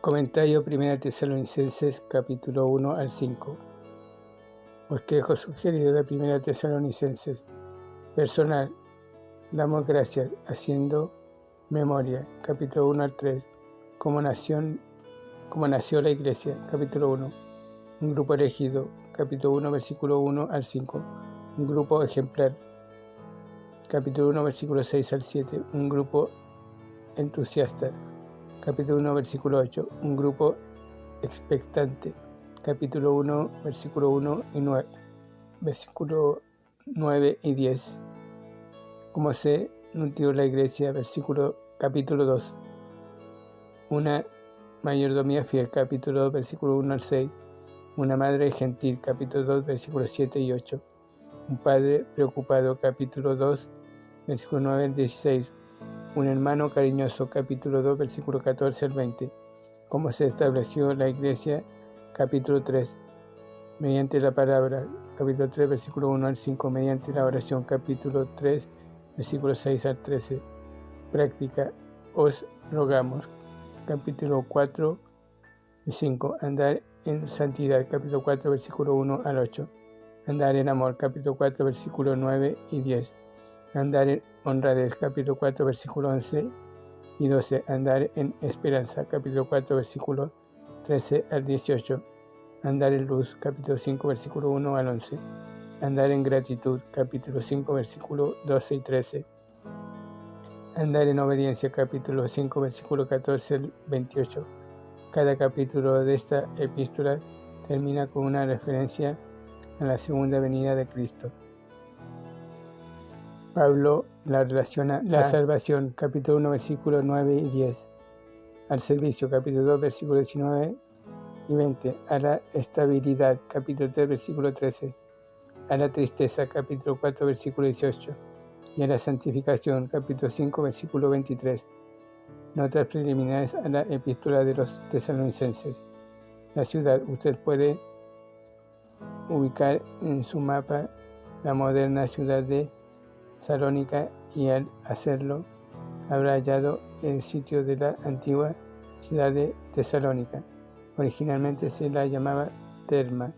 Comentario 1 Tesalonicenses capítulo 1 al 5. Bosquejo sugerido de 1 Tesalonicenses. Personal, damos gracias haciendo memoria. Capítulo 1 al 3. Como nació la iglesia. Capítulo 1. Un grupo elegido. Capítulo 1 versículo 1 al 5. Un grupo ejemplar. Capítulo 1 versículo 6 al 7. Un grupo entusiasta. Capítulo 1, versículo 8, un grupo expectante. Capítulo 1, versículo 1 y 9, versículo 9 y 10. Cómo se nutrió la iglesia, capítulo 2. Una mayordomía fiel, capítulo 2, versículo 1 al 6. Una madre gentil, capítulo 2, versículos 7 y 8. Un padre preocupado, capítulo 2, versículo 9 al 16. Un hermano cariñoso, capítulo 2, versículo 14 al 20. Cómo se estableció la iglesia, capítulo 3. Mediante la palabra, capítulo 3, versículo 1 al 5. Mediante la oración, capítulo 3, versículo 6 al 13. Práctica, os rogamos, capítulo 4 y 5. Andar en santidad, capítulo 4, versículo 1 al 8. Andar en amor, capítulo 4, versículo 9 y 10. Andar en honradez, capítulo 4, versículo 11 y 12. Andar en esperanza, capítulo 4, versículo 13 al 18. Andar en luz, capítulo 5, versículo 1 al 11. Andar en gratitud, capítulo 5, versículo 12 y 13. Andar en obediencia, capítulo 5, versículo 14 al 28. Cada capítulo de esta epístola termina con una referencia a la segunda venida de Cristo. Pablo la relaciona la salvación, capítulo 1, versículos 9 y 10. Al servicio, capítulo 2, versículos 19 y 20. A la estabilidad, capítulo 3, versículo 13. A la tristeza, capítulo 4, versículo 18. Y a la santificación, capítulo 5, versículo 23. Notas preliminares a la epístola de los tesalonicenses. La ciudad, usted puede ubicar en su mapa la moderna ciudad de Salónica y al hacerlo habrá hallado el sitio de la antigua ciudad de Tesalónica. Originalmente se la llamaba Terma,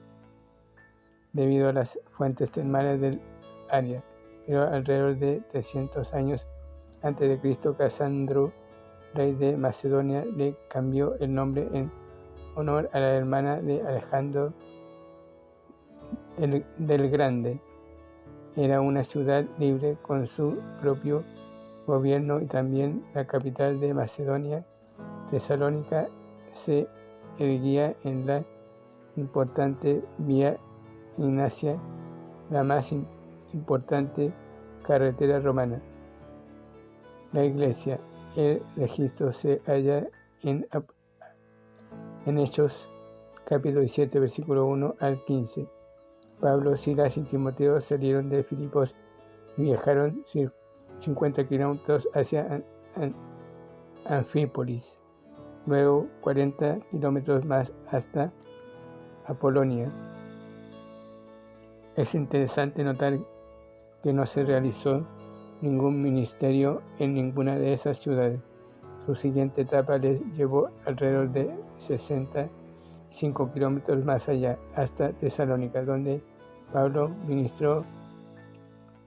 debido a las fuentes termales del área, pero alrededor de 300 años antes de Cristo, Casandro, rey de Macedonia, le cambió el nombre en honor a la hermana de Alejandro del Grande. Era una ciudad libre con su propio gobierno y también la capital de Macedonia. Tesalónica se erguía en la importante Vía Ignacia, la más importante carretera romana. La iglesia, el registro se halla en Hechos capítulo 17, versículo 1 al 15. Pablo, Silas y Timoteo salieron de Filipos y viajaron 50 kilómetros hacia Anfípolis, luego 40 kilómetros más hasta Apolonia. Es interesante notar que no se realizó ningún ministerio en ninguna de esas ciudades. Su siguiente etapa les llevó alrededor de 65 kilómetros más allá, hasta Tesalónica, donde Pablo ministró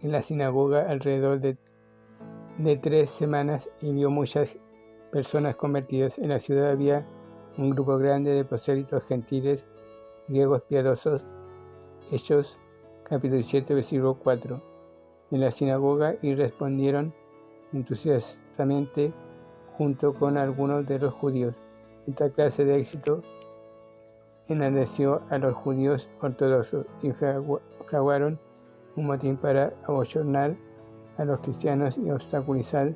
en la sinagoga alrededor de 3 semanas y vio muchas personas convertidas. En la ciudad había un grupo grande de prosélitos gentiles, griegos piadosos. Hechos capítulo 7, versículo 4. En la sinagoga y respondieron entusiastamente junto con algunos de los judíos. Esta clase de éxito enardeció a los judíos ortodoxos y fraguaron un motín para abochornar a los cristianos y obstaculizar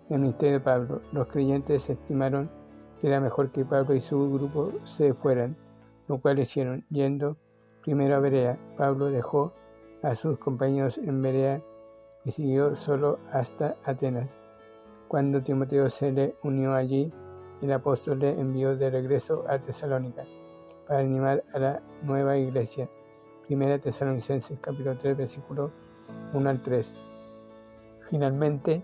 el ministerio de Pablo. Los creyentes estimaron que era mejor que Pablo y su grupo se fueran, lo cual hicieron. Yendo primero a Berea, Pablo dejó a sus compañeros en Berea y siguió solo hasta Atenas. Cuando Timoteo se le unió allí, el apóstol le envió de regreso a Tesalónica para animar a la nueva iglesia. 1 Tesalonicenses capítulo 3, versículo 1 al 3. Finalmente,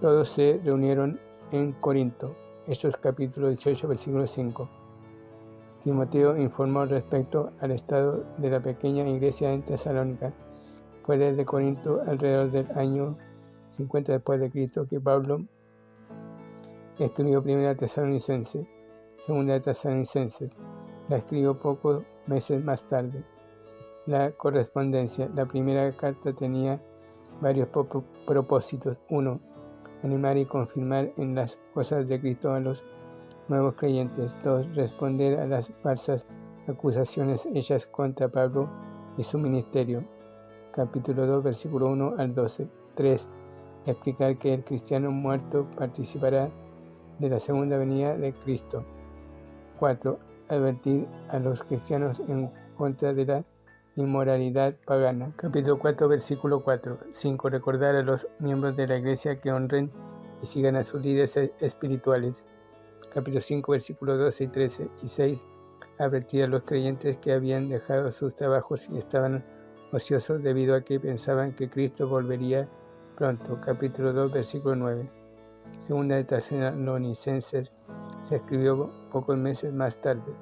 todos se reunieron en Corinto. Hechos capítulo 18, versículo 5. Timoteo informó respecto al estado de la pequeña iglesia en Tesalónica, fuera de Corinto, alrededor del año 50 después de Cristo, que Pablo escribió Primera Tesalonicenses, Segunda Tesalonicenses. La escribió pocos meses más tarde. La correspondencia. La primera carta tenía varios propósitos. 1. Animar y confirmar en las cosas de Cristo a los nuevos creyentes. 2. Responder a las falsas acusaciones hechas contra Pablo y su ministerio. Capítulo 2, versículo 1 al 12. 3. Explicar que el cristiano muerto participará de la segunda venida de Cristo. 4. Advertir a los cristianos en contra de la inmoralidad pagana. Capítulo 4, versículo 4. 5. Recordar a los miembros de la iglesia que honren y sigan a sus líderes espirituales. Capítulo 5, versículos 12 y 13. Y 6. Advertir a los creyentes que habían dejado sus trabajos y estaban ociosos debido a que pensaban que Cristo volvería pronto. Capítulo 2, versículo 9. Segunda de Tesalonicenses se escribió pocos meses más tarde.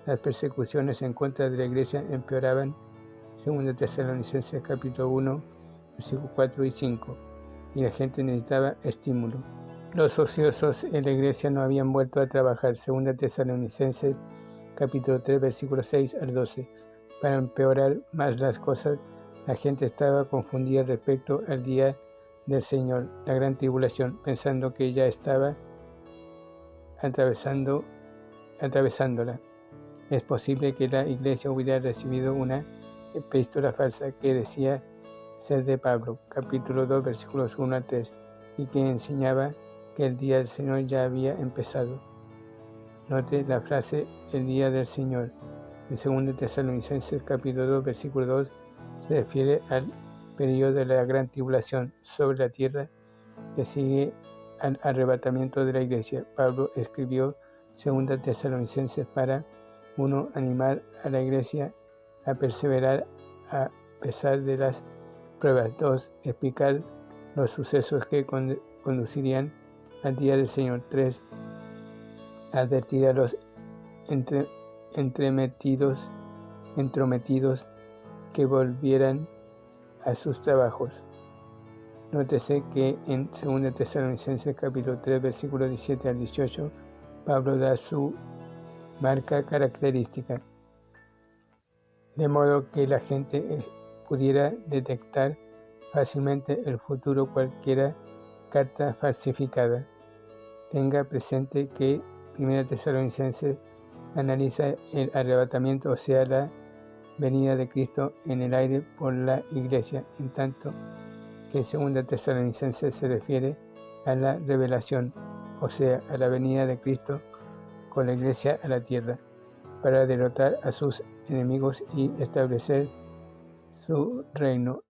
Las persecuciones en contra de la iglesia empeoraban. Segunda de Tesalonicenses capítulo 1, versículos 4 y 5. Y la gente necesitaba estímulo. Los ociosos en la iglesia no habían vuelto a trabajar. Segunda de Tesalonicenses capítulo 3, versículos 6 al 12. Para empeorar más las cosas, la gente estaba confundida respecto al día del Señor, la gran tribulación, pensando que ya estaba atravesándola. Es posible que la iglesia hubiera recibido una epístola falsa que decía ser de Pablo, capítulo 2, versículos 1 al 3, y que enseñaba que el día del Señor ya había empezado. Note la frase el día del Señor. En 2 Tesalonicenses capítulo 2, versículo 2 se refiere al periodo de la gran tribulación sobre la tierra que sigue al arrebatamiento de la iglesia. Pablo escribió 2 Tesalonicenses para 1. Animar a la iglesia a perseverar a pesar de las pruebas. 2. Explicar los sucesos que conducirían al día del Señor. 3. Advertir a los entrometidos que volvieran a sus trabajos. Nótese que en 2 Tesalonicenses capítulo 3, versículos 17 al 18, Pablo da su marca característica, de modo que la gente pudiera detectar fácilmente el futuro cualquiera carta falsificada. Tenga presente que 1 Tesalonicenses analiza el arrebatamiento, o sea, la venida de Cristo en el aire por la iglesia, en tanto que 2 Tesalonicenses se refiere a la revelación, o sea, a la venida de Cristo con la iglesia a la tierra, para derrotar a sus enemigos y establecer su reino.